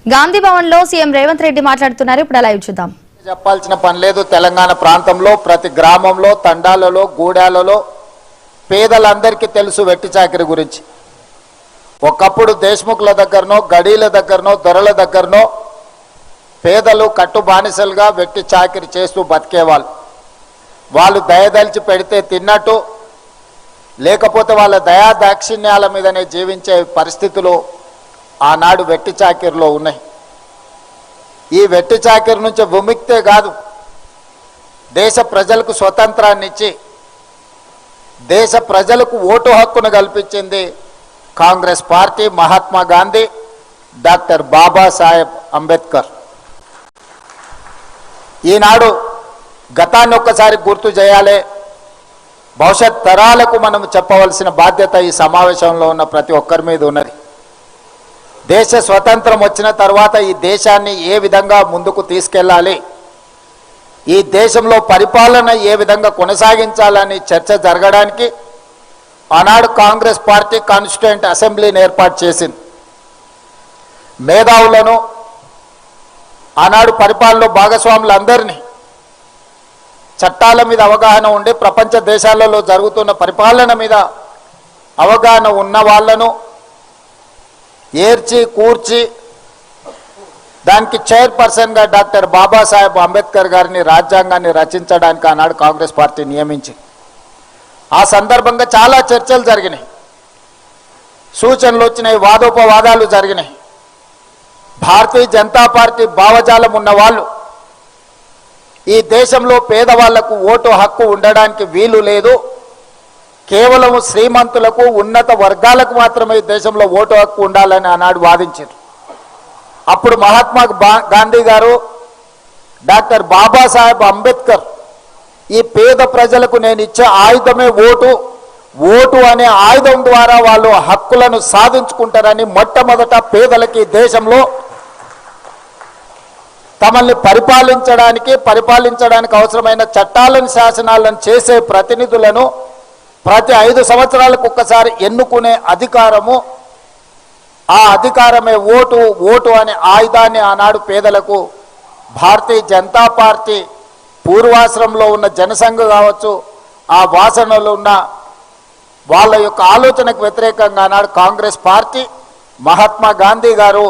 గాంధీ భవన్ లో సీఎం రేవంత్ రెడ్డి మాట్లాడుతున్నారు. ఇప్పుడు లైవ్ చూద్దాం. చెప్పాల్సిన పని లేదు. తెలంగాణ ప్రాంతంలో ప్రతి గ్రామంలో, తండాలలో, గూడాలలో పేదలందరికీ తెలుసు వెట్టి చాకిరి గురించి. ఒకప్పుడు దేశ్ముఖుల దగ్గరనో, గడీల దగ్గరనో, దొరల దగ్గరనో పేదలు కట్టు బానిసలుగా వెట్టి చాకిరి చేస్తూ బతికేవాళ్ళు. వాళ్ళు దయదలిచి పెడితే తిన్నట్టు, లేకపోతే వాళ్ళ దయా దాక్షిణ్యాల మీదనే జీవించే పరిస్థితులు ఆనాడు వెట్టి చాకిరిలో ఉన్నాయి. ఈ వెట్టి చాకిరి నుంచి విముక్తే కాదు, దేశ ప్రజలకు స్వతంత్రాన్ని ఇచ్చి దేశ ప్రజలకు ఓటు హక్కును కల్పించింది కాంగ్రెస్ పార్టీ, మహాత్మా గాంధీ, డాక్టర్ బాబాసాహెబ్ అంబేద్కర్. ఈనాడు గతాన్ని ఒక్కసారి గుర్తు చేయాలి. భవిష్యత్ తరాలకు మనం చెప్పవలసిన బాధ్యత ఈ సమావేశంలో ఉన్న ప్రతి ఒక్కరి మీద ఉన్నది. దేశ స్వతంత్రం వచ్చిన తర్వాత ఈ దేశాన్ని ఏ విధంగా ముందుకు తీసుకెళ్ళాలి, ఈ దేశంలో పరిపాలన ఏ విధంగా కొనసాగించాలని చర్చ జరగడానికి ఆనాడు కాంగ్రెస్ పార్టీ కాన్స్టిట్యూయెంట్ అసెంబ్లీని ఏర్పాటు చేసింది. మేధావులను, ఆనాడు పరిపాలనలో భాగస్వాములందరినీ, చట్టాల మీద అవగాహన ఉండి ప్రపంచ దేశాలలో జరుగుతున్న పరిపాలన మీద అవగాహన ఉన్న వాళ్ళను ఏర్చి కూర్చి దానికి చైర్పర్సన్గా డాక్టర్ బాబాసాహెబ్ అంబేద్కర్ గారిని రాజ్యాంగాన్ని రచించడానికి ఆనాడు కాంగ్రెస్ పార్టీ నియమించింది. ఆ సందర్భంగా చాలా చర్చలు జరిగినాయి, సూచనలు వచ్చినాయి, వాదోపవాదాలు జరిగినాయి. భారతీయ జనతా పార్టీ భావజాలం ఉన్నవాళ్ళు ఈ దేశంలో పేదవాళ్లకు ఓటు హక్కు ఉండడానికి వీలు లేదు, కేవలం శ్రీమంతులకు, ఉన్నత వర్గాలకు మాత్రమే ఈ దేశంలో ఓటు హక్కు ఉండాలని ఆనాడు వాదించారు. అప్పుడు మహాత్మా గాంధీ గారు, డాక్టర్ బాబాసాహెబ్ అంబేద్కర్ ఈ పేద ప్రజలకు నేను ఇచ్చే ఆయుధమే ఓటు అనే ఆయుధం ద్వారా వాళ్ళు హక్కులను సాధించుకుంటారని మొట్టమొదట పేదలకి దేశంలో తమల్ని పరిపాలించడానికి అవసరమైన చట్టాలను, శాసనాలను చేసే ప్రతినిధులను ప్రతి 5 సంవత్సరాలకు ఒక్కసారి ఎన్నుకునే అధికారము, ఆ అధికారమే ఓటు అనే ఆయుధాన్ని ఆనాడు పేదలకు భారతీయ జనతా పార్టీ పూర్వాశ్రమంలో ఉన్న జనసంఘ కావచ్చు, ఆ వాసనలో ఉన్న వాళ్ళ యొక్క ఆలోచనకు వ్యతిరేకంగా ఆనాడు కాంగ్రెస్ పార్టీ, మహాత్మా గాంధీ గారు,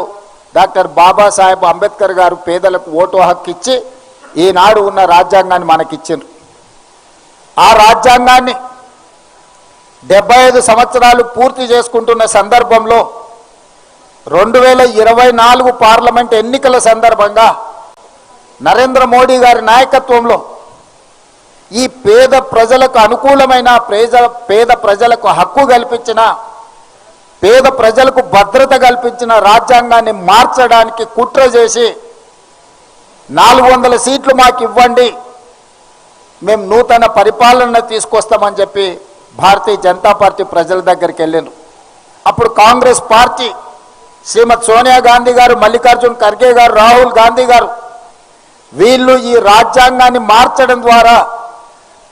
డాక్టర్ బాబాసాహెబ్ అంబేద్కర్ గారు పేదలకు ఓటు హక్కు ఇచ్చి ఈనాడు ఉన్న రాజ్యాంగాన్ని మనకిచ్చారు. ఆ రాజ్యాంగాన్ని 75 సంవత్సరాలు పూర్తి చేసుకుంటున్న సందర్భంలో 2024 పార్లమెంట్ ఎన్నికల సందర్భంగా నరేంద్ర మోడీ గారి నాయకత్వంలో ఈ పేద ప్రజలకు అనుకూలమైన, పేద ప్రజలకు హక్కు కల్పించిన, పేద ప్రజలకు భద్రత కల్పించిన రాజ్యాంగాన్ని మార్చడానికి కుట్ర చేసి 400 సీట్లు మాకు ఇవ్వండి, మేము నూతన పరిపాలన తీసుకొస్తామని చెప్పి భారతీయ జనతా పార్టీ ప్రజల దగ్గరికి వెళ్ళారు. అప్పుడు కాంగ్రెస్ పార్టీ శ్రీమతి సోనియా గాంధీ గారు, మల్లికార్జున్ ఖర్గే గారు, రాహుల్ గాంధీ గారు వీళ్ళు ఈ రాజ్యాంగాన్ని మార్చడం ద్వారా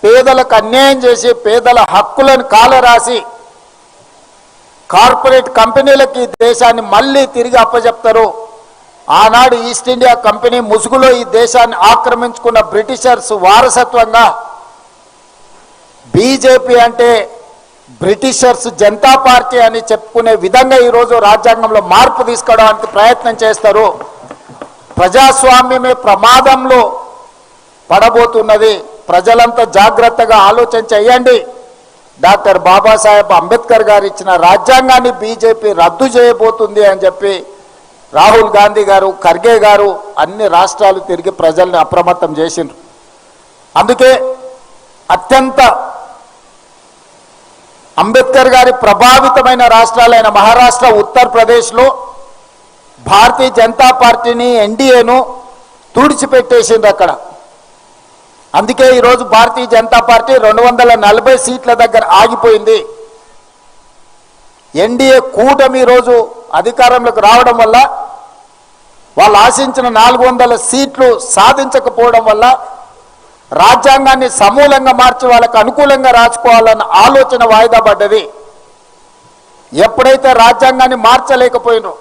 పేదలకు అన్యాయం చేసి పేదల హక్కులను కాలరాసి కార్పొరేట్ కంపెనీలకి దేశాన్ని మళ్ళీ తిరిగి అప్పచెప్తారు. ఆనాడు ఈస్ట్ ఇండియా కంపెనీ ముసుగులో ఈ దేశాన్ని ఆక్రమించుకున్న బ్రిటిషర్స్ వారసత్వంగా బీజేపీ అంటే బ్రిటిషర్స్ జనతా పార్టీ అని చెప్పుకునే విధంగా ఈరోజు రాజ్యాంగంలో మార్పు తీసుకోవడానికి ప్రయత్నం చేస్తారు. ప్రజాస్వామ్యమే ప్రమాదంలో పడబోతున్నది. ప్రజలంతా జాగ్రత్తగా ఆలోచన చేయండి. డాక్టర్ బాబాసాహెబ్ అంబేద్కర్ గారు ఇచ్చిన రాజ్యాంగాన్ని బీజేపీ రద్దు చేయబోతుంది అని చెప్పి రాహుల్ గాంధీ గారు, ఖర్గే గారు అన్ని రాష్ట్రాలు తిరిగి ప్రజల్ని అప్రమత్తం చేసిండ్రు. అందుకే అత్యంత అంబేద్కర్ గారి ప్రభావితమైన రాష్ట్రాలైన మహారాష్ట్ర, ఉత్తరప్రదేశ్లో భారతీయ జనతా పార్టీని, ఎన్డీఏను తుడిచిపెట్టేసిండ్రు అక్కడ. అందుకే ఈరోజు భారతీయ జనతా పార్టీ 240 సీట్ల దగ్గర ఆగిపోయింది. ఎన్డీఏ కూటమి ఈరోజు అధికారంలోకి రావడం వల్ల, వాళ్ళు ఆశించిన 400 సీట్లు సాధించకపోవడం వల్ల రాజ్యాంగాన్ని సమూలంగా మార్చి వాళ్ళకు అనుకూలంగా రాసుకోవాలన్న ఆలోచన వాయిదా పడ్డది. ఎప్పుడైతే రాజ్యాంగాన్ని మార్చలేకపోయినో,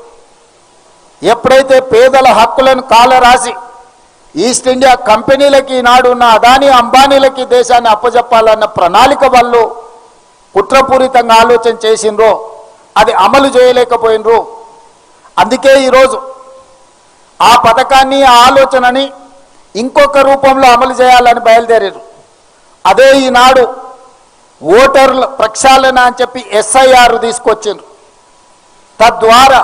ఎప్పుడైతే పేదల హక్కులను కాలరాసి ఈస్ట్ ఇండియా కంపెనీలకి ఈనాడు ఉన్న అదానీ అంబానీలకి దేశాన్ని అప్పజెప్పాలన్న ప్రణాళిక వాళ్ళు కుట్రపూరితంగా ఆలోచన చేసిండ్రో అది అమలు చేయలేకపోయినరు. అందుకే ఈరోజు ఆ పథకాన్ని ఆ ఆలోచనని ఇంకొక రూపంలో అమలు చేయాలని బయలుదేరారు. అదే ఈనాడు ఓటర్ల ప్రక్షాళన అని చెప్పి SIR తీసుకొచ్చిండ్రు. తద్వారా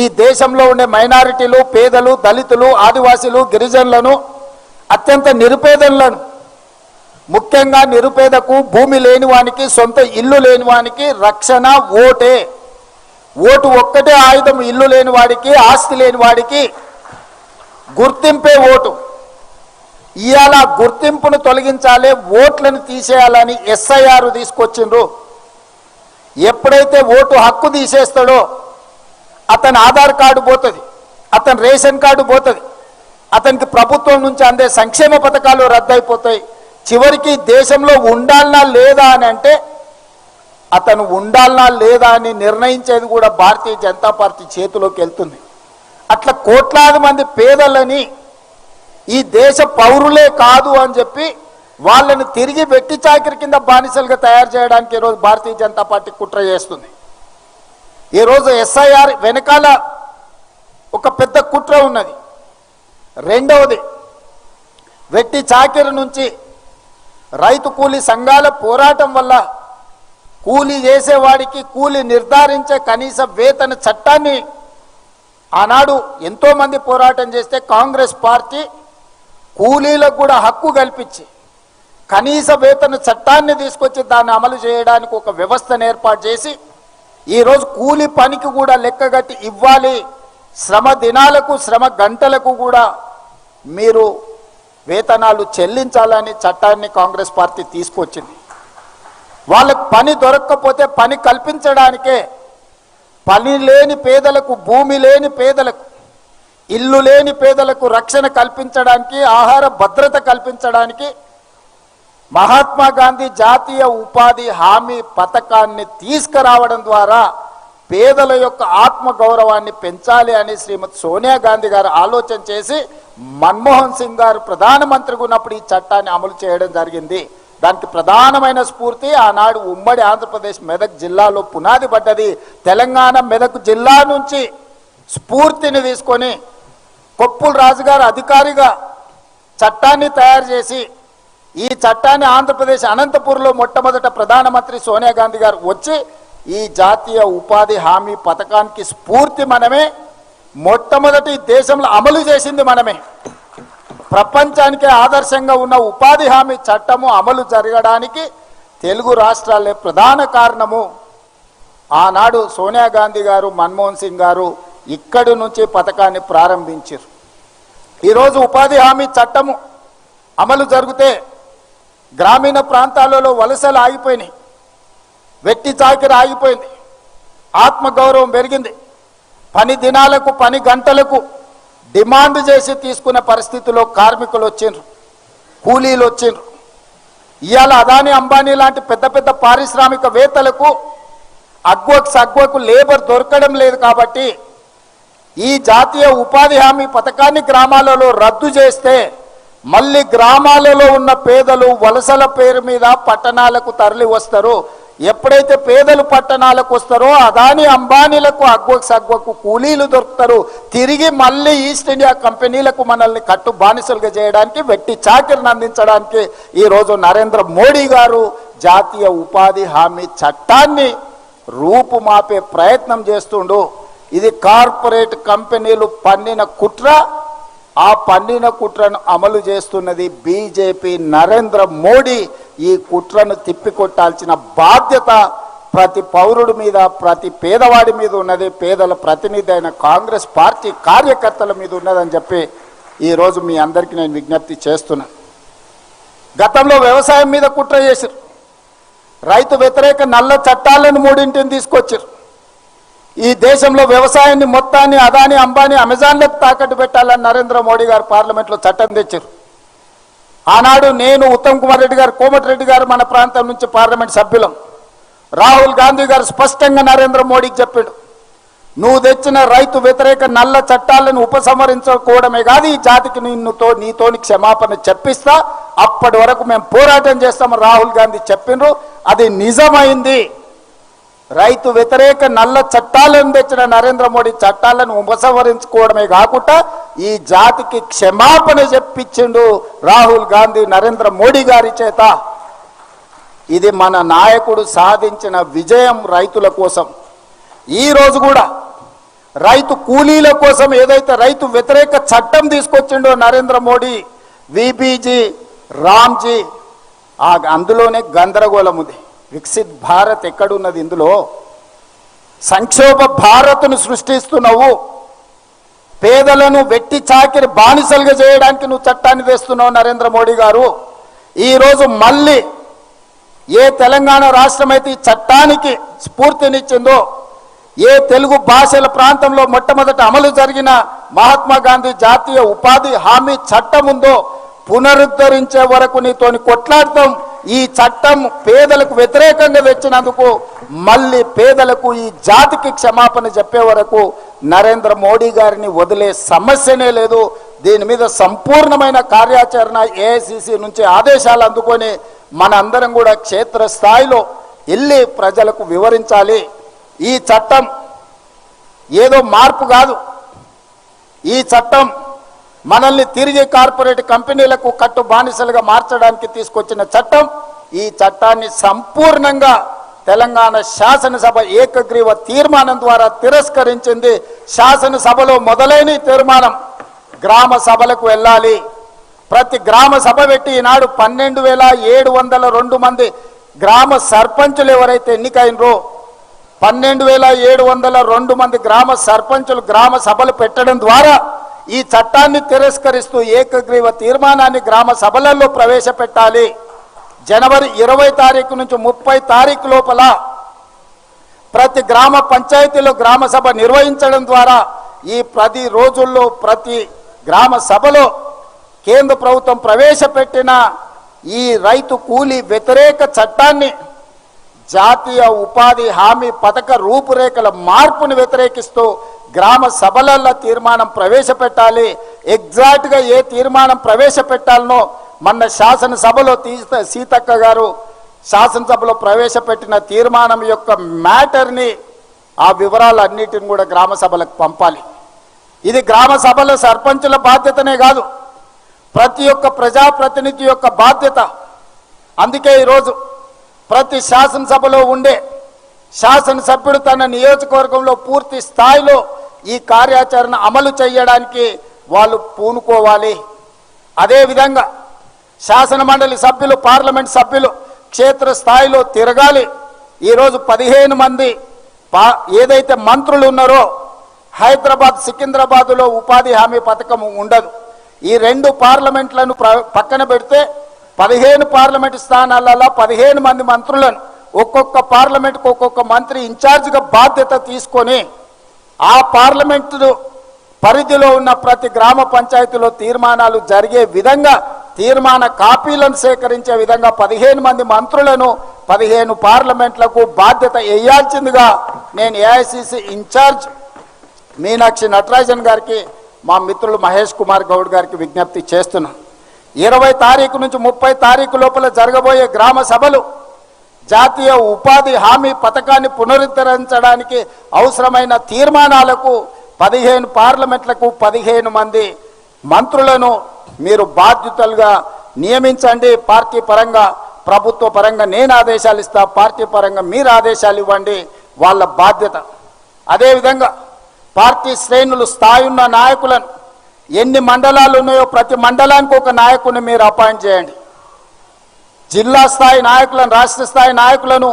ఈ దేశంలో ఉండే మైనారిటీలు, పేదలు, దళితులు, ఆదివాసీలు, గిరిజనులను, అత్యంత నిరుపేదలను, ముఖ్యంగా నిరుపేదకు, భూమి లేని వానికి, సొంత ఇల్లు లేని వానికి రక్షణ ఓటే. ఓటు ఒక్కటే ఆయుధం. ఇల్లు లేని వాడికి, ఆస్తి లేని వాడికి గుర్తింపే ఓటు. ఇవాళ గుర్తింపును తొలగించాలి, ఓట్లను తీసేయాలని SIR తీసుకొచ్చిండ్రు. ఎప్పుడైతే ఓటు హక్కు తీసేస్తాడో అతని ఆధార్ కార్డు పోతుంది, అతని రేషన్ కార్డు పోతుంది, అతనికి ప్రభుత్వం నుంచి అందే సంక్షేమ పథకాలు రద్దయిపోతాయి. చివరికి దేశంలో ఉండాలనా లేదా అని అంటే అతను ఉండాలనా లేదా అని నిర్ణయించేది కూడా భారతీయ జనతా పార్టీ చేతిలోకి వెళ్తుంది. అట్లా కోట్లాది మంది పేదలని ఈ దేశ పౌరులే కాదు అని చెప్పి వాళ్ళని తిరిగి వెట్టి చాకిరి కింద బానిసలుగా తయారు చేయడానికి ఈరోజు భారతీయ జనతా పార్టీ కుట్ర చేస్తుంది. ఈరోజు SIR వెనకాల ఒక పెద్ద కుట్ర ఉన్నది. రెండవది, వెట్టి చాకిరి నుంచి రైతు కూలీ సంఘాల పోరాటం వల్ల కూలీ చేసేవాడికి కూలీ నిర్ధారించే కనీస వేతన చట్టాన్ని ఆనాడు ఎంతోమంది పోరాటం చేస్తే కాంగ్రెస్ పార్టీ కూలీలకు కూడా హక్కు కల్పించి కనీస వేతన చట్టాన్ని తీసుకొచ్చి దాన్ని అమలు చేయడానికి ఒక వ్యవస్థను ఏర్పాటు చేసి ఈరోజు కూలీ పనికి కూడా లెక్కగట్టి ఇవ్వాలి, శ్రమ దినాలకు, శ్రమ గంటలకు కూడా మీరు వేతనాలు చెల్లించాలని చట్టాన్ని కాంగ్రెస్ పార్టీ తీసుకొచ్చింది. వాళ్ళకు పని దొరక్కపోతే పని కల్పించడానికే పని లేని పేదలకు, భూమి లేని పేదలకు, ఇల్లు లేని పేదలకు రక్షణ కల్పించడానికి, ఆహార భద్రత కల్పించడానికి మహాత్మా గాంధీ జాతీయ ఉపాధి హామీ పథకాన్ని తీసుకురావడం ద్వారా పేదల యొక్క ఆత్మగౌరవాన్ని పెంచాలి అని శ్రీమతి సోనియా గాంధీ గారు ఆలోచన చేసి మన్మోహన్ సింగ్ గారు ప్రధానమంత్రిగా ఉన్నప్పుడు ఈ చట్టాన్ని అమలు చేయడం జరిగింది. దానికి ప్రధానమైన స్ఫూర్తి ఆనాడు ఉమ్మడి ఆంధ్రప్రదేశ్ మెదక్ జిల్లాలో పునాది పడ్డది. తెలంగాణ మెదక్ జిల్లా నుంచి స్ఫూర్తిని తీసుకొని కొప్పుల రాజు గారు అధికారిగా చట్టాన్ని తయారు చేసి ఈ చట్టాన్ని ఆంధ్రప్రదేశ్ అనంతపూర్లో మొట్టమొదట ప్రధానమంత్రి సోనియా గాంధీ గారు వచ్చి ఈ జాతీయ ఉపాధి హామీ పథకానికి స్ఫూర్తి మనమే, మొట్టమొదటి దేశంలో అమలు చేసింది మనమే. ప్రపంచానికే ఆదర్శంగా ఉన్న ఉపాధి హామీ చట్టము అమలు జరగడానికి తెలుగు రాష్ట్రాలే ప్రధాన కారణము. ఆనాడు సోనియా గాంధీ గారు, మన్మోహన్ సింగ్ గారు ఇక్కడి నుంచి పథకాన్ని ప్రారంభించారు. ఈరోజు ఉపాధి హామీ చట్టము అమలు జరిగితే గ్రామీణ ప్రాంతాలలో వలసలు ఆగిపోయినాయి, వెట్టి చాకిరి ఆగిపోయింది, ఆత్మగౌరవం పెరిగింది. పని దినాలకు, పని గంటలకు డిమాండ్ చేసి తీసుకునే పరిస్థితిలో కార్మికులు వచ్చిండ్రు, కూలీలు వచ్చిండ్రు. ఇవాళ అదానీ అంబానీ లాంటి పెద్ద పెద్ద పారిశ్రామికవేత్తలకు అగ్వకు లేబర్ దొరకడం లేదు. కాబట్టి ఈ జాతీయ ఉపాధి హామీ పథకాన్ని గ్రామాలలో రద్దు చేస్తే మళ్ళీ గ్రామాలలో ఉన్న పేదలు వలసల పేరు మీద పట్టణాలకు తరలి వస్తారు. ఎప్పుడైతే పేదలు పట్టణాలకు వస్తారో అదానీ అంబానీలకు అగ్వకు కూలీలు దొరుకుతారు. తిరిగి మళ్ళీ ఈస్ట్ ఇండియా కంపెనీలకు మనల్ని కట్టు బానిసలుగా చేయడానికి, వెట్టి చాకిరిని అందించడానికి ఈరోజు నరేంద్ర మోడీ గారు జాతీయ ఉపాధి హామీ చట్టాన్ని రూపుమాపే ప్రయత్నం చేస్తుండు. ఇది కార్పొరేట్ కంపెనీలు పన్నిన కుట్ర. ఆ పన్నిన కుట్రను అమలు చేస్తున్నది బీజేపీ, నరేంద్ర మోడీ. ఈ కుట్రను తిప్పికొట్టాల్సిన బాధ్యత ప్రతి పౌరుడి మీద, ప్రతి పేదవాడి మీద ఉన్నది. పేదల ప్రతినిధి అయిన కాంగ్రెస్ పార్టీ కార్యకర్తల మీద ఉన్నదని చెప్పి ఈరోజు మీ అందరికీ నేను విజ్ఞప్తి చేస్తున్నాను. గతంలో వ్యవసాయం మీద కుట్ర చేశారు. రైతు వ్యతిరేక నల్ల చట్టాలను 3 తీసుకొచ్చారు. ఈ దేశంలో వ్యవసాయాన్ని మొత్తాన్ని అదానీ అంబానీ అమెజాన్లకు తాకట్టు పెట్టాలని నరేంద్ర మోడీ గారు పార్లమెంట్లో చట్టం తెచ్చారు. ఆనాడు నేను, ఉత్తమ్ కుమార్ రెడ్డి గారు, కోమటిరెడ్డి గారు మన ప్రాంతం నుంచి పార్లమెంట్ సభ్యులం. రాహుల్ గాంధీ గారు స్పష్టంగా నరేంద్ర మోడీకి చెప్పాడు, నువ్వు తెచ్చిన రైతు వ్యతిరేక నల్ల చట్టాలను ఉపసంహరించుకోవడమే కాదు, ఈ జాతికి నీతోని క్షమాపణ చెప్పిస్తా, అప్పటి వరకు మేము పోరాటం చేస్తామని రాహుల్ గాంధీ చెప్పిండ్రు. అది నిజమైంది. రైతు వ్యతిరేక నల్ల చట్టాలను తెచ్చిన నరేంద్ర మోడీ చట్టాలను ఉపసంహరించుకోవడమే కాకుండా ఈ జాతికి క్షమాపణ చెప్పించిండు రాహుల్ గాంధీ నరేంద్ర మోడీ గారి చేత. ఇది మన నాయకుడు సాధించిన విజయం రైతుల కోసం. ఈ రోజు కూడా రైతు కూలీల కోసం ఏదైతే రైతు వ్యతిరేక చట్టం తీసుకొచ్చిండో నరేంద్ర మోడీ, విబీజీ, రామ్జీ, అందులోనే గందరగోళం ఉంది. వికసిత్ భారత్ ఎక్కడున్నది? ఇందులో సంక్షోభ భారత్ను సృష్టిస్తున్నావు. పేదలను వెట్టి చాకిరి బానిసలుగా చేయడానికి నువ్వు చట్టాన్ని తెస్తున్నావు నరేంద్ర మోడీ గారు. ఈరోజు మళ్ళీ ఏ తెలంగాణ రాష్ట్రం అయితే ఈ చట్టానికి స్ఫూర్తినిచ్చిందో, ఏ తెలుగు భాషల ప్రాంతంలో మొట్టమొదట అమలు జరిగిన మహాత్మా గాంధీ జాతీయ ఉపాధి హామీ చట్టం ఉందో పునరుద్ధరించే వరకు నీతోని కొట్లాడతాం. ఈ చట్టం పేదలకు వ్యతిరేకంగా తెచ్చినందుకు మళ్ళీ పేదలకు ఈ జాతికి క్షమాపణ చెప్పే వరకు నరేంద్ర మోడీ గారిని వదిలే సమస్యనే లేదు. దీని మీద సంపూర్ణమైన కార్యాచరణ ఏఐసిసి నుంచి ఆదేశాలు అందుకొని మన అందరం కూడా క్షేత్రస్థాయిలో వెళ్ళి ప్రజలకు వివరించాలి. ఈ చట్టం ఏదో మార్పు కాదు. ఈ చట్టం మనల్ని తిరిగి కార్పొరేట్ కంపెనీలకు కట్టు బానిసలుగా మార్చడానికి తీసుకొచ్చిన చట్టం. ఈ చట్టాన్ని సంపూర్ణంగా తెలంగాణ శాసనసభ ఏకగ్రీవ తీర్మానం ద్వారా తిరస్కరించింది. శాసనసభలో మొదలైన తీర్మానం గ్రామ సభలకు వెళ్ళాలి. ప్రతి గ్రామ సభ పెట్టి ఈనాడు 12,702 మంది గ్రామ సర్పంచులు ఎవరైతే ఎన్నికైనరో 12,702 మంది గ్రామ సర్పంచులు గ్రామ సభలు పెట్టడం ద్వారా ఈ చట్టాన్ని తిరస్కరిస్తూ ఏకగ్రీవ తీర్మానాన్ని గ్రామ సభలలో ప్రవేశపెట్టాలి. జనవరి 20 తారీఖు నుంచి 30 తారీఖు లోపల ప్రతి గ్రామ పంచాయతీలో గ్రామ సభ నిర్వహించడం ద్వారా ఈ 10 రోజుల్లో ప్రతి గ్రామ సభలో కేంద్ర ప్రభుత్వం ప్రవేశపెట్టిన ఈ రైతు కూలీ వ్యతిరేక చట్టాన్ని, జాతీయ ఉపాధి హామీ పథక రూపురేఖల మార్పును వ్యతిరేకిస్తూ గ్రామ సభలలో తీర్మానం ప్రవేశపెట్టాలి. ఎగ్జాక్ట్గా ఏ తీర్మానం ప్రవేశపెట్టాలనో మొన్న శాసనసభలో సీతక్క గారు శాసనసభలో ప్రవేశపెట్టిన తీర్మానం యొక్క మ్యాటర్ని, ఆ వివరాలన్నిటిని కూడా గ్రామ సభలకు పంపాలి. ఇది గ్రామ సభల సర్పంచుల బాధ్యతనే కాదు, ప్రతి ఒక్క ప్రజాప్రతినిధి యొక్క బాధ్యత. అందుకే ఈరోజు ప్రతి శాసనసభలో ఉండే శాసనసభ్యుడు తన నియోజకవర్గంలో పూర్తి స్థాయిలో ఈ కార్యాచరణ అమలు చేయడానికి వాళ్ళు పూనుకోవాలి. అదేవిధంగా శాసన మండలి సభ్యులు, పార్లమెంట్ సభ్యులు క్షేత్రస్థాయిలో తిరగాలి. ఈరోజు 15 మంది ఏదైతే మంత్రులు ఉన్నారో హైదరాబాద్, సికింద్రాబాదులో ఉపాధి హామీ పథకం ఉండదు. ఈ 2 పార్లమెంట్లను పక్కన పెడితే 15 పార్లమెంటు స్థానాలలో 15 మంది మంత్రులను ఒక్కొక్క పార్లమెంటుకు ఒక్కొక్క మంత్రి ఇన్ఛార్జిగా బాధ్యత తీసుకొని ఆ పార్లమెంటు పరిధిలో ఉన్న ప్రతి గ్రామ పంచాయతీలో తీర్మానాలు జరిగే విధంగా తీర్మాన కాపీలను సేకరించే విధంగా 15 మంది మంత్రులను 15 పార్లమెంట్లకు బాధ్యత వేయాల్సిందిగా నేను ఏఐసిసి ఇన్ఛార్జ్ మీనాక్షి నటరాజన్ గారికి, మా మిత్రులు మహేష్ కుమార్ గౌడ్ గారికి విజ్ఞప్తి చేస్తున్నాను. 20 తారీఖు నుంచి 30 తారీఖు లోపల జరగబోయే గ్రామ సభలు జాతీయ ఉపాధి హామీ పథకాన్ని పునరుద్ధరించడానికి అవసరమైన తీర్మానాలకు 15 పార్లమెంట్లకు 15 మంది మంత్రులను మీరు బాధ్యతలుగా నియమించండి. పార్టీ పరంగా, ప్రభుత్వ పరంగా నేను ఆదేశాలు ఇస్తా, పార్టీ పరంగా మీరు ఆదేశాలు ఇవ్వండి, వాళ్ళ బాధ్యత. అదేవిధంగా పార్టీ శ్రేణులు స్థాయి ఉన్న నాయకులను, ఎన్ని మండలాలు ఉన్నాయో ప్రతి మండలానికి ఒక నాయకుని మీరు అపాయింట్ చేయండి. జిల్లా స్థాయి నాయకులను, రాష్ట్ర స్థాయి నాయకులను,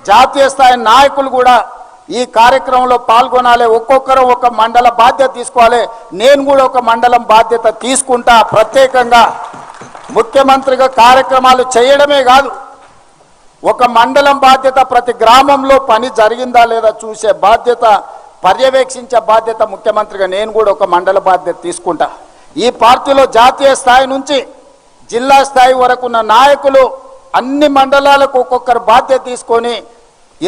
జాతీయ స్థాయి నాయకులు కూడా ఈ కార్యక్రమంలో పాల్గొనాలి. ఒక్కొక్కరు ఒక మండల బాధ్యత తీసుకోవాలి. నేను కూడా ఒక మండలం బాధ్యత తీసుకుంటా. ప్రత్యేకంగా ముఖ్యమంత్రిగా కార్యక్రమాలు చేయడమే కాదు, ఒక మండలం బాధ్యత, ప్రతి గ్రామంలో పని జరిగిందా లేదా చూసే బాధ్యత, పర్యవేక్షించే బాధ్యత ముఖ్యమంత్రిగా నేను కూడా ఒక మండల బాధ్యత తీసుకుంటా. ఈ పార్టీలో జాతీయ స్థాయి నుంచి జిల్లా స్థాయి వరకు ఉన్న నాయకులు అన్ని మండలాలకు ఒక్కొక్కరు బాధ్యత తీసుకొని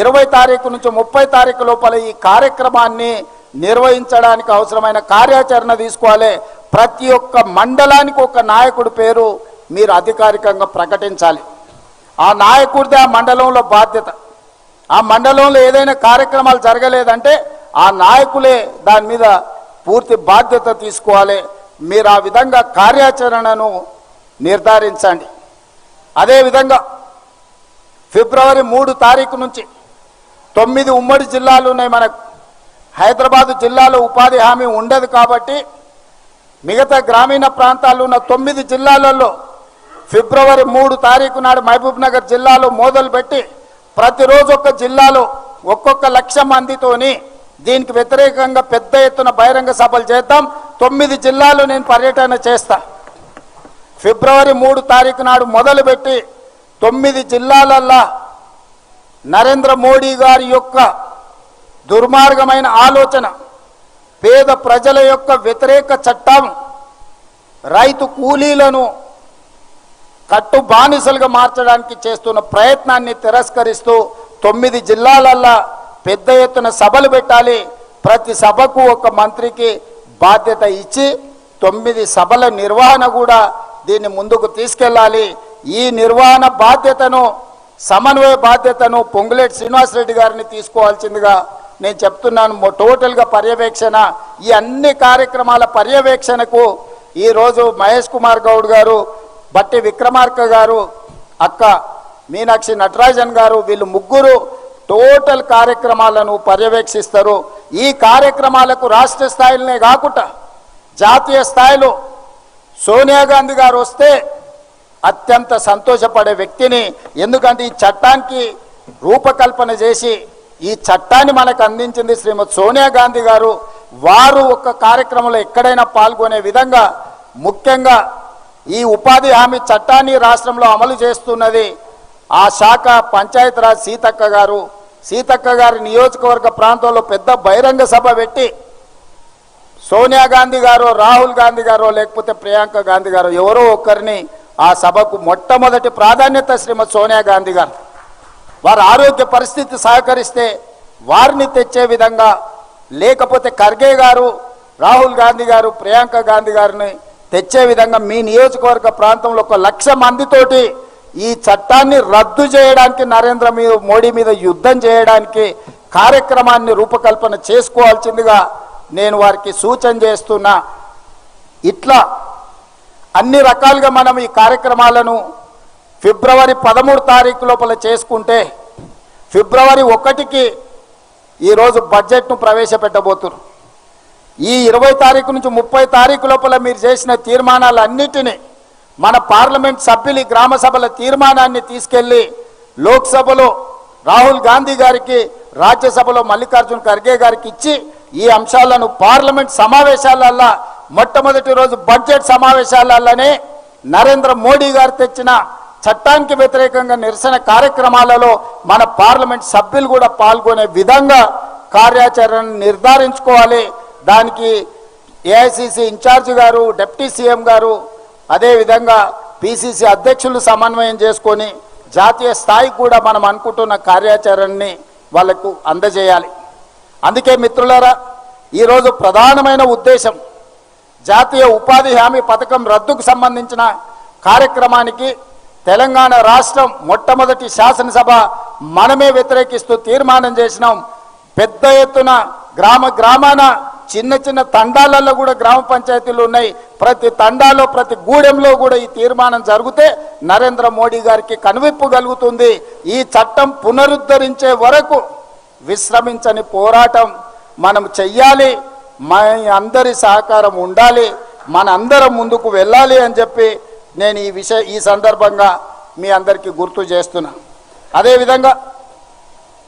20 తారీఖు నుంచి 30 తారీఖు లోపల ఈ కార్యక్రమాన్ని నిర్వహించడానికి అవసరమైన కార్యాచరణ తీసుకోవాలి. ప్రతి ఒక్క మండలానికి ఒక నాయకుడి పేరు మీరు అధికారికంగా ప్రకటించాలి. ఆ నాయకుడిదే ఆ మండలంలో బాధ్యత. ఆ మండలంలో ఏదైనా కార్యక్రమాలు జరగలేదంటే ఆ నాయకులే దాని మీద పూర్తి బాధ్యత తీసుకోవాలి. మీరు ఆ విధంగా కార్యాచరణను నిర్ధారించండి. అదేవిధంగా ఫిబ్రవరి 3 తారీఖు నుంచి 9 ఉమ్మడి జిల్లాలు ఉన్నాయి మనకు. హైదరాబాదు జిల్లాలో ఉపాధి హామీ ఉండదు కాబట్టి మిగతా గ్రామీణ ప్రాంతాల్లో ఉన్న 9 జిల్లాలలో ఫిబ్రవరి 3 తారీఖు నాడు మహబూబ్ నగర్ జిల్లాలో మొదలుపెట్టి ప్రతిరోజు ఒక జిల్లాలో ఒక్కొక్క 1,00,000 మందితోని దీనికి వ్యతిరేకంగా పెద్ద ఎత్తున బహిరంగ సభలు చేద్దాం. 9 జిల్లాలు నేను పర్యటన చేస్తా. ఫిబ్రవరి 3 తారీఖు నాడు మొదలుపెట్టి 9 జిల్లాలల్లా నరేంద్ర మోడీ గారి యొక్క దుర్మార్గమైన ఆలోచన, పేద ప్రజల యొక్క వ్యతిరేక చట్టం, రైతు కూలీలను కట్టు బానిసలుగా మార్చడానికి చేస్తున్న ప్రయత్నాన్ని తిరస్కరిస్తూ 9 జిల్లాలల్లా పెద్ద ఎత్తున సభలు పెట్టాలి. ప్రతి సభకు ఒక మంత్రికి బాధ్యత ఇచ్చి 9 సభల నిర్వహణ కూడా దీన్ని ముందుకు తీసుకెళ్ళాలి. ఈ నిర్వహణ బాధ్యతను, సమన్వయ బాధ్యతను పొంగులేటి శ్రీనివాసరెడ్డి గారిని తీసుకోవాల్సిందిగా నేను చెప్తున్నాను. టోటల్గా పర్యవేక్షణ, ఈ అన్ని కార్యక్రమాల పర్యవేక్షణకు ఈరోజు మహేష్ కుమార్ గౌడ్ గారు, బట్టి విక్రమార్క గారు, అక్క మీనాక్షి నటరాజన్ గారు, వీళ్ళు ముగ్గురు టోటల్ కార్యక్రమాలను పర్యవేక్షిస్తారు. ఈ కార్యక్రమాలకు రాష్ట్ర స్థాయిలోనే కాకుండా జాతీయ స్థాయిలో సోనియా గాంధీ గారు వస్తే అత్యంత సంతోషపడే వ్యక్తిని. ఎందుకంటే ఈ చట్టానికి రూపకల్పన చేసి ఈ చట్టాన్ని మనకు అందించింది శ్రీమతి సోనియా గాంధీ గారు. వారు ఒక కార్యక్రమంలో ఎక్కడైనా పాల్గొనే విధంగా, ముఖ్యంగా ఈ ఉపాధి హామీ చట్టాన్ని రాష్ట్రంలో అమలు చేస్తున్నది ఆ శాఖ పంచాయతీరాజ్ సీతక్క గారు. సీతక్క గారి నియోజకవర్గ ప్రాంతంలో పెద్ద బహిరంగ సభ పెట్టి సోనియా గాంధీ గారు, రాహుల్ గాంధీ గారు, లేకపోతే ప్రియాంక గాంధీ గారు ఎవరో ఒకరిని ఆ సభకు మొట్టమొదటి ప్రాధాన్యత శ్రీమతి సోనియా గాంధీ గారు. వారి ఆరోగ్య పరిస్థితి సహకరిస్తే వారిని తెచ్చే విధంగా, లేకపోతే ఖర్గే గారు, రాహుల్ గాంధీ గారు, ప్రియాంక గాంధీ గారిని తెచ్చే విధంగా మీ నియోజకవర్గ ప్రాంతంలో 1,00,000 మందితోటి ఈ చట్టాన్ని రద్దు చేయడానికి, నరేంద్ర మోడీ మీద యుద్ధం చేయడానికి కార్యక్రమాన్ని రూపకల్పన చేసుకోవాల్సిందిగా నేను వారికి సూచన చేస్తున్నా. ఇట్లా అన్ని రకాలుగా మనం ఈ కార్యక్రమాలను ఫిబ్రవరి 13 తారీఖు లోపల చేసుకుంటే ఫిబ్రవరి 1కి ఈరోజు బడ్జెట్ను ప్రవేశపెట్టబోతున్నారు. ఈ 20 తారీఖు నుంచి 30 తారీఖు లోపల మీరు చేసిన తీర్మానాలన్నిటినీ మన పార్లమెంట్ సభ్యులు గ్రామ సభల తీర్మానాన్ని తీసుకెళ్లి లోక్సభలో రాహుల్ గాంధీ గారికి, రాజ్యసభలో మల్లికార్జున్ ఖర్గే గారికి ఇచ్చి ఈ అంశాలను పార్లమెంట్ సమావేశాలల్లా, మొట్టమొదటి రోజు బడ్జెట్ సమావేశాలలోనే నరేంద్ర మోడీ గారు తెచ్చిన చట్టానికి వ్యతిరేకంగా నిరసన కార్యక్రమాలలో మన పార్లమెంట్ సభ్యులు కూడా పాల్గొనే విధంగా కార్యాచరణ నిర్ధారించుకోవాలి. దానికి ఏఐసిసి ఇన్ఛార్జ్ గారు, డిప్యూటీ సీఎం గారు, అదేవిధంగా పిసిసి అధ్యక్షులు సమన్వయం చేసుకొని జాతీయ స్థాయికి కూడా మనం అనుకుంటున్న కార్యాచరణని వాళ్లకు అందజేయాలి. అందుకే మిత్రులారా, ఈరోజు ప్రధానమైన ఉద్దేశం జాతీయ ఉపాధి హామీ పథకం రద్దుకు సంబంధించిన కార్యక్రమానికి తెలంగాణ రాష్ట్రం మొట్టమొదటి శాసనసభ మనమే వ్యతిరేకిస్తూ తీర్మానం చేసినాం. పెద్ద ఎత్తున గ్రామాన చిన్న చిన్న తండాలలో కూడా గ్రామ పంచాయతీలు ఉన్నాయి. ప్రతి తండాలో, ప్రతి గూడెంలో కూడా ఈ తీర్మానం జరిగితే నరేంద్ర మోడీ గారికి కనువిప్పు కలుగుతుంది. ఈ చట్టం పునరుద్ధరించే వరకు విశ్రమించని పోరాటం మనం చెయ్యాలి. మన అందరి సహకారం ఉండాలి, మన అందరం ముందుకు వెళ్ళాలి అని చెప్పి నేను ఈ సందర్భంగా మీ అందరికీ గుర్తు చేస్తున్నా. అదేవిధంగా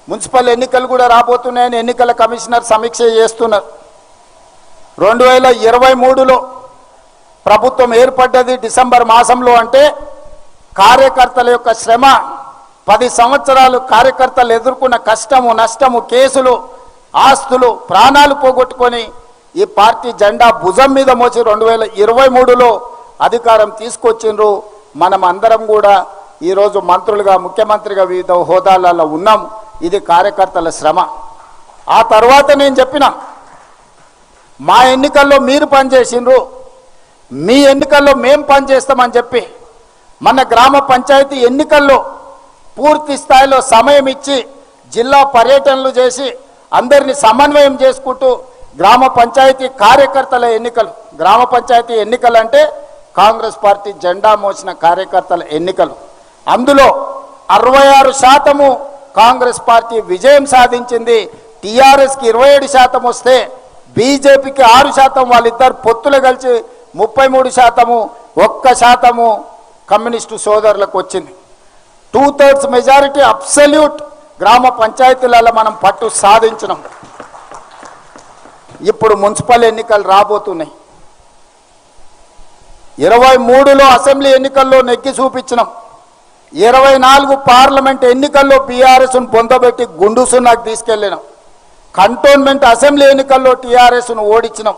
మున్సిపల్ ఎన్నికలు కూడా రాబోతున్నాయని ఎన్నికల కమిషనర్ సమీక్ష చేస్తున్నారు. 2023లో ప్రభుత్వం ఏర్పడ్డది డిసెంబర్ మాసంలో. అంటే కార్యకర్తల యొక్క శ్రమ, 10 సంవత్సరాలు కార్యకర్తలు ఎదుర్కొన్న కష్టము, నష్టము, కేసులు, ఆస్తులు, ప్రాణాలు పోగొట్టుకొని ఈ పార్టీ జెండా భుజం మీద మోసి 2023లో అధికారం తీసుకొచ్చిండ్రు. మనం అందరం కూడా ఈరోజు మంత్రులుగా, ముఖ్యమంత్రిగా వివిధ హోదాలలో ఉన్నాం. ఇది కార్యకర్తల శ్రమ. ఆ తర్వాత నేను చెప్పిన మా ఎన్నికల్లో మీరు పనిచేసిండ్రు, మీ ఎన్నికల్లో మేము పనిచేస్తామని చెప్పి మన గ్రామ పంచాయతీ ఎన్నికల్లో పూర్తి స్థాయిలో సమయం ఇచ్చి జిల్లా పర్యటనలు చేసి అందరినీ సమన్వయం చేసుకుంటూ గ్రామ పంచాయతీ కార్యకర్తల ఎన్నికలు, గ్రామ పంచాయతీ ఎన్నికలు అంటే కాంగ్రెస్ పార్టీ జెండా మోసిన కార్యకర్తల ఎన్నికలు. అందులో 66% కాంగ్రెస్ పార్టీ విజయం సాధించింది. టీఆర్ఎస్కి 27% వస్తే బీజేపీకి 6%, వాళ్ళిద్దరు పొత్తులు కలిసి 33%, 1% కమ్యూనిస్టు సోదరులకు వచ్చింది. 2/3 మెజారిటీ అబ్సల్యూట్ గ్రామ పంచాయతీలలో మనం పట్టు సాధించినాం. ఇప్పుడు మున్సిపల్ ఎన్నికలు రాబోతున్నాయి. 23లో అసెంబ్లీ ఎన్నికల్లో నెగ్గి చూపించినాం. 24 పార్లమెంట్ ఎన్నికల్లో బీఆర్ఎస్ను పొందబెట్టి గుండు సున్నాకు తీసుకెళ్ళినాం. కంటోన్మెంట్ అసెంబ్లీ ఎన్నికల్లో టీఆర్ఎస్ను ఓడించినాం.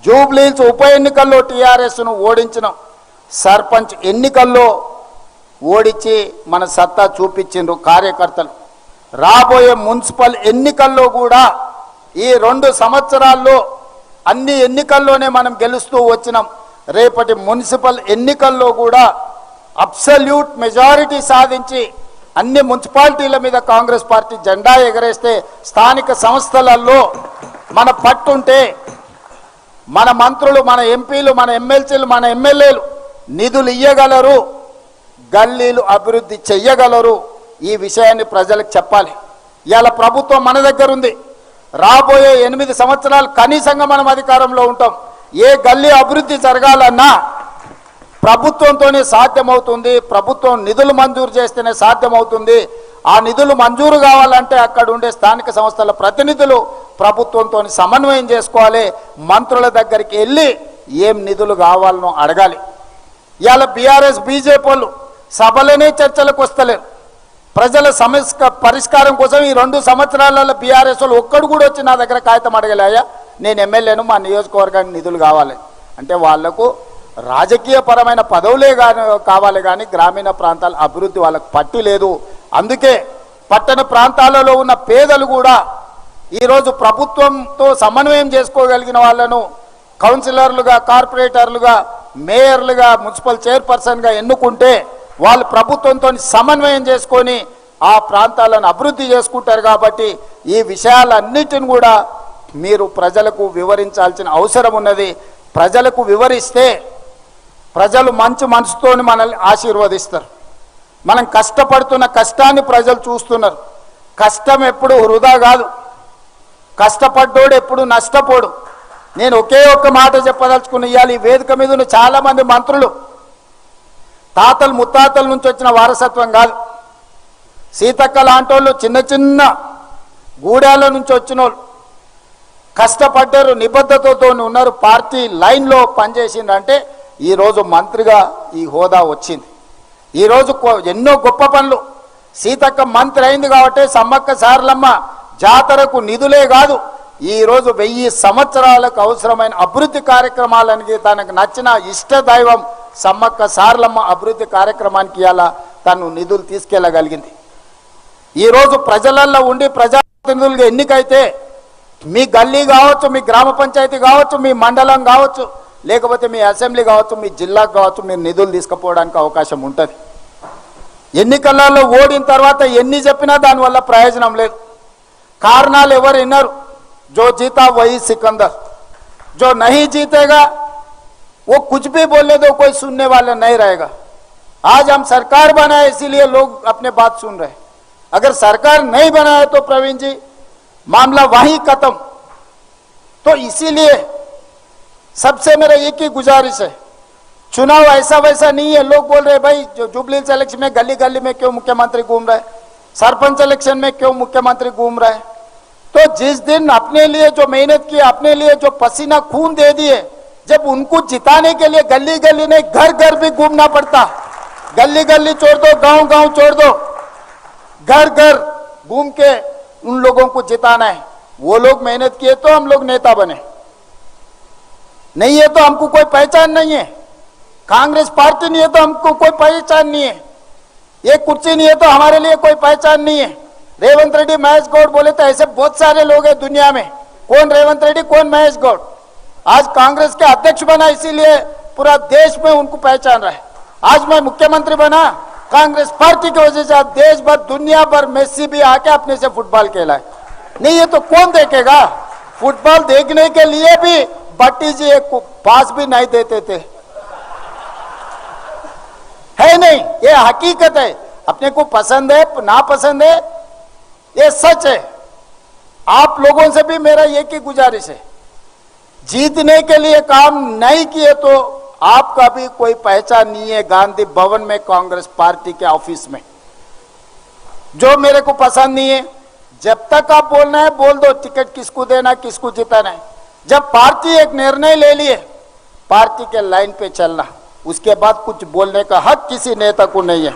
జూబ్లీహిల్స్ ఉప ఎన్నికల్లో టీఆర్ఎస్ను ఓడించినాం. సర్పంచ్ ఎన్నికల్లో ఓడించి మన సత్తా చూపించిండ్రు కార్యకర్తలు. రాబోయే మున్సిపల్ ఎన్నికల్లో కూడా ఈ 2 సంవత్సరాల్లో అన్ని ఎన్నికల్లోనే మనం గెలుస్తూ వచ్చినాం. రేపటి మున్సిపల్ ఎన్నికల్లో కూడా అబ్సల్యూట్ మెజారిటీ సాధించి అన్ని మున్సిపాలిటీల మీద కాంగ్రెస్ పార్టీ జెండా ఎగరేస్తే స్థానిక సంస్థలలో మన పట్టుంటే మన మంత్రులు, మన ఎంపీలు, మన ఎమ్మెల్సీలు, మన ఎమ్మెల్యేలు నిధులు ఇయ్యగలరు, గల్లీలు అభివృద్ధి చెయ్యగలరు. ఈ విషయాన్ని ప్రజలకు చెప్పాలి. ఇవాళ ప్రభుత్వం మన దగ్గర ఉంది. రాబోయే 8 సంవత్సరాలు కనీసంగా మనం అధికారంలో ఉంటాం. ఏ గల్లీ అభివృద్ధి జరగాలన్నా ప్రభుత్వంతోనే సాధ్యమవుతుంది. ప్రభుత్వం నిధులు మంజూరు చేస్తేనే సాధ్యమవుతుంది. ఆ నిధులు మంజూరు కావాలంటే అక్కడ ఉండే స్థానిక సంస్థల ప్రతినిధులు ప్రభుత్వంతో సమన్వయం చేసుకోవాలి. మంత్రుల దగ్గరికి వెళ్ళి ఏం నిధులు కావాలనో అడగాలి. ఇవాళ బీఆర్ఎస్ బీజేపీ వాళ్ళు సభలోనే చర్చలకు వస్తలేరు. ప్రజల సమస్య పరిష్కారం కోసం ఈ 2 సంవత్సరాలలో బీఆర్ఎస్ వాళ్ళు ఒక్కడు కూడా వచ్చి నా దగ్గర కాగితం అడగలేయా, నేను ఎమ్మెల్యేను, మా నియోజకవర్గానికి నిధులు కావాలి అంటే వాళ్లకు రాజకీయ పరమైన పదవులే కావాలి కానీ గ్రామీణ ప్రాంతాల అభివృద్ధి వాళ్ళకు పట్టు లేదు. అందుకే పట్టణ ప్రాంతాలలో ఉన్న పేదలు కూడా ఈరోజు ప్రభుత్వంతో సమన్వయం చేసుకోగలిగిన వాళ్ళను కౌన్సిలర్లుగా, కార్పొరేటర్లుగా, మేయర్లుగా, మున్సిపల్ చైర్పర్సన్గా ఎన్నుకుంటే వాళ్ళు ప్రభుత్వంతో సమన్వయం చేసుకొని ఆ ప్రాంతాలను అభివృద్ధి చేసుకుంటారు. కాబట్టి ఈ విషయాలన్నిటిని కూడా మీరు ప్రజలకు వివరించాల్సిన అవసరం ఉన్నది. ప్రజలకు వివరిస్తే ప్రజలు మంచి మనసుతో మనల్ని ఆశీర్వదిస్తారు. మనం కష్టపడుతున్న కష్టాన్ని ప్రజలు చూస్తున్నారు. కష్టం ఎప్పుడు వృధా కాదు, కష్టపడ్డోడు ఎప్పుడు నష్టపోడు. నేను ఒకే ఒక్క మాట చెప్పదలుచుకున్న, ఇవాళ ఈ వేదిక మీద ఉన్న చాలామంది మంత్రులు తాతలు ముత్తాతల నుంచి వచ్చిన వారసత్వం కాదు. సీతక్క లాంటి వాళ్ళు చిన్న చిన్న గూడాల నుంచి వచ్చిన వాళ్ళు కష్టపడ్డారు, నిబద్ధతతో ఉన్నారు, పార్టీ లైన్లో పనిచేసిందంటే ఈరోజు మంత్రిగా ఈ హోదా వచ్చింది. ఈరోజు ఎన్నో గొప్ప పనులు. సీతక్క మంత్రి అయింది కాబట్టి సమ్మక్క సారలమ్మ జాతరకు నిధులే కాదు, ఈరోజు 1000 సంవత్సరాలకు అవసరమైన అభివృద్ధి కార్యక్రమాలకి తనకు నచ్చిన ఇష్ట దైవం సమ్మక్క సారలమ్మ అభివృద్ధి కార్యక్రమానికి ఇలా తను నిధులు తీసుకెళ్ళగలిగింది. ఈరోజు ప్రజలల్లో ఉండి ప్రజాప్రతినిధులుగా ఎన్నికైతే మీ గల్లీ కావచ్చు, మీ గ్రామ పంచాయతీ కావచ్చు, మీ మండలం కావచ్చు, లేకపోతే మీ అసెంబ్లీ కావచ్చు, మీ జిల్లాకు కావచ్చు, మీరు నిధులు తీసుకుపోవడానికి అవకాశం ఉంటుంది. ఎన్నికలలో ఓడిన తర్వాత ఎన్ని చెప్పినా దానివల్ల ప్రయోజనం లేదు. కారణాలు ఎవరు విన్నారు? जो जीता वही सिकंदर, जो नहीं जीतेगा वो कुछ भी बोलने दो, कोई सुनने वाला नहीं रहेगा. आज हम सरकार बनाए इसीलिए लोग अपने बात सुन रहे. अगर सरकार नहीं बनाए तो प्रवीण जी मामला वहीं खत्म. तो इसीलिए सबसे मेरा एक ही गुजारिश है, चुनाव ऐसा वैसा नहीं है. लोग बोल रहे भाई जो जुबलीहिल्स इलेक्शन में गली गली में क्यों मुख्यमंत्री घूम रहा है, सरपंच इलेक्शन में क्यों मुख्यमंत्री घूम रहा है. तो जिस दिन अपने लिए जो मेहनत की, अपने लिए जो पसीना खून दे दिए, जब उनको जिताने के लिए गली गली नहीं घर घर भी घूमना पड़ता. गली गली छोड़ दो, गांव गांव छोड़ दो, घर घर घूम के उन लोगों को जिताना है. वो लोग मेहनत किए तो हम लोग नेता बने, नहीं है तो हमको कोई पहचान नहीं है. कांग्रेस पार्टी नहीं है तो हमको कोई पहचान नहीं है. ये कुर्सी नहीं है तो हमारे लिए कोई पहचान नहीं है. रेवंत रेड्डी महेश गौड़ बोले तो ऐसे बहुत सारे लोग हैं दुनिया में। कौन रेवंत रेड्डी, कौन महेश गौड़? आज कांग्रेस के अध्यक्ष बना, इसीलिए पूरा देश में उनको पहचान रहा है। आज मैं मुख्यमंत्री बना कांग्रेस पार्टी की वजह से। आज देश भर, दुनिया भर मेसी भी आके अपने से फुटबॉल खेला है। नहीं, ये तो कौन देखेगा? फुटबॉल देखने के लिए भी भट्टी जी एक पास भी नहीं देते थे, है नहीं? ये हकीकत है। अपने को पसंद है ना पसंद है, ये सच है। आप लोगों से भी मेरा एक ही गुजारिश है, जीतने के लिए काम नहीं किए तो आपका भी कोई पहचान नहीं है गांधी भवन में कांग्रेस पार्टी के ऑफिस में। जो मेरे को पसंद नहीं है, जब तक आप बोलना है बोल दो, टिकट किसको देना, किसको जिताना है। जब पार्टी एक निर्णय ले लिए, पार्टी के लाइन पे चलना, उसके बाद कुछ बोलने का हक किसी नेता को नहीं है।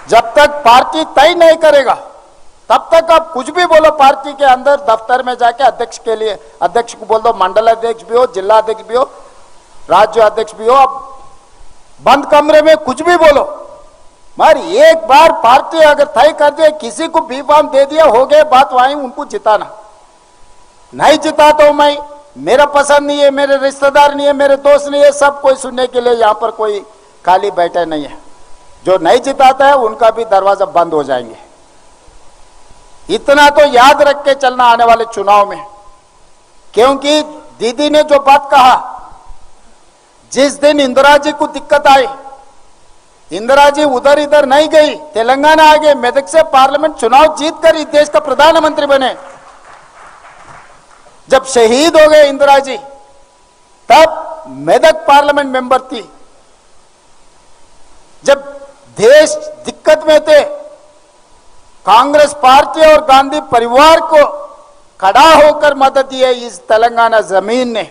जब तक पार्टी तय नहीं करेगा तब तक आप कुछ भी बोलो। पार्टी के अंदर दफ्तर में जाके अध्यक्ष के लिए, अध्यक्ष को बोल दो, मंडल अध्यक्ष भी हो, जिला अध्यक्ष भी हो, राज्य अध्यक्ष भी हो, आप बंद कमरे में कुछ भी बोलो। मगर एक बार पार्टी अगर तय कर दिया, किसी को भी बाम दे दिया, हो गए बात वहीं, उनको जिताना। नहीं जिताता हूं मैं, मेरा पसंद नहीं है, मेरे रिश्तेदार नहीं है, मेरे दोस्त नहीं है, सब कोई सुनने के लिए यहां पर कोई खाली बैठा नहीं है। जो नहीं जिताता है उनका भी दरवाजा बंद हो जाएंगे। इतना तो याद रख के चलना आने वाले चुनाव में, क्योंकि दीदी ने जो बात कहा, जिस दिन इंदिरा जी को दिक्कत आई, इंदिरा जी उधर इधर नहीं गई, तेलंगाना आ गए, मेदक से पार्लियामेंट चुनाव जीत कर इस देश का प्रधानमंत्री बने। जब शहीद हो गए इंदिरा जी, तब मेदक पार्लियामेंट मेंबर थी। जब देश दिक्कत में थे, कांग्रेस पार्टी और गांधी परिवार को खड़ा होकर मदद दी है इस तेलंगाना जमीन ने।